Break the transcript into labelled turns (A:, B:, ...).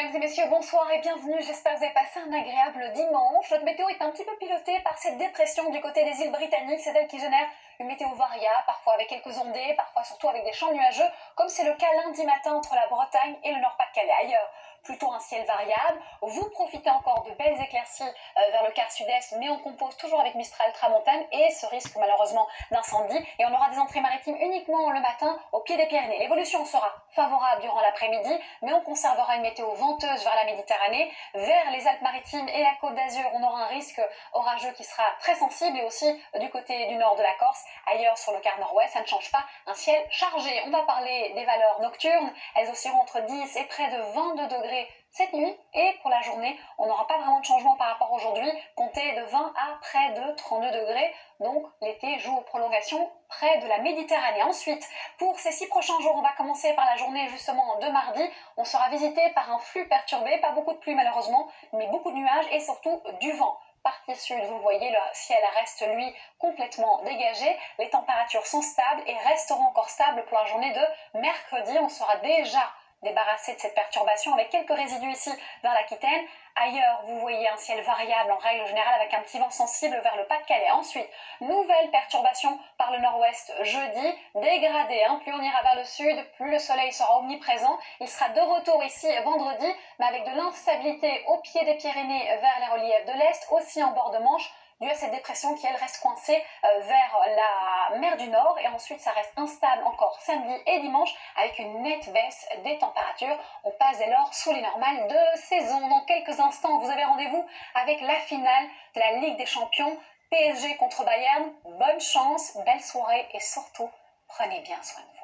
A: Mesdames et messieurs, bonsoir et bienvenue. J'espère que vous avez passé un agréable dimanche. Notre météo est un petit peu pilotée par cette dépression du côté des îles britanniques. C'est elle qui génère une météo variable, parfois avec quelques ondées, parfois surtout avec des champs nuageux, comme c'est le cas lundi matin entre la Bretagne et le Nord-Pas-de-Calais. Ailleurs, plutôt un ciel variable. Vous profitez encore de belles éclaircies vers le quart sud-est, mais on compose toujours avec Mistral Tramontane et ce risque malheureusement d'incendie. Et on aura des entrées maritimes uniquement le matin au pied des Pyrénées. L'évolution sera favorable durant l'après-midi, mais on conservera une météo venteuse vers la Méditerranée. Vers les Alpes-Maritimes et la Côte d'Azur, on aura un risque orageux qui sera très sensible et aussi du côté du nord de la Corse. Ailleurs sur le quart nord-ouest, ça ne change pas, un ciel chargé. On va parler des valeurs nocturnes. Elles oscilleront entre 10 et près de 22 degrés cette nuit, et pour la journée, on n'aura pas vraiment de changement par rapport à aujourd'hui, comptez de 20 à près de 32 degrés, donc l'été joue aux prolongations près de la Méditerranée. Ensuite, pour ces 6 prochains jours, on va commencer par la journée justement de mardi, on sera visité par un flux perturbé, pas beaucoup de pluie malheureusement, mais beaucoup de nuages et surtout du vent. Partie sud, vous voyez, le ciel reste lui complètement dégagé, les températures sont stables et resteront encore stables pour la journée de mercredi. On sera déjà débarrassé de cette perturbation avec quelques résidus ici vers l'Aquitaine. Ailleurs, vous voyez un ciel variable en règle générale avec un petit vent sensible vers le Pas-de-Calais. Ensuite, nouvelle perturbation par le nord-ouest jeudi, dégradé. Plus on ira vers le sud, plus le soleil sera omniprésent. Il sera de retour ici vendredi, mais avec de l'instabilité au pied des Pyrénées vers les reliefs de l'Est, aussi en bord de Manche, dû à cette dépression qui, elle, reste coincée vers la mer du Nord. Et ensuite, ça reste instable encore samedi et dimanche avec une nette baisse des températures. On passe dès lors sous les normales de saison. Dans quelques instants, vous avez rendez-vous avec la finale de la Ligue des Champions, PSG contre Bayern. Bonne chance, belle soirée et surtout, prenez bien soin de vous.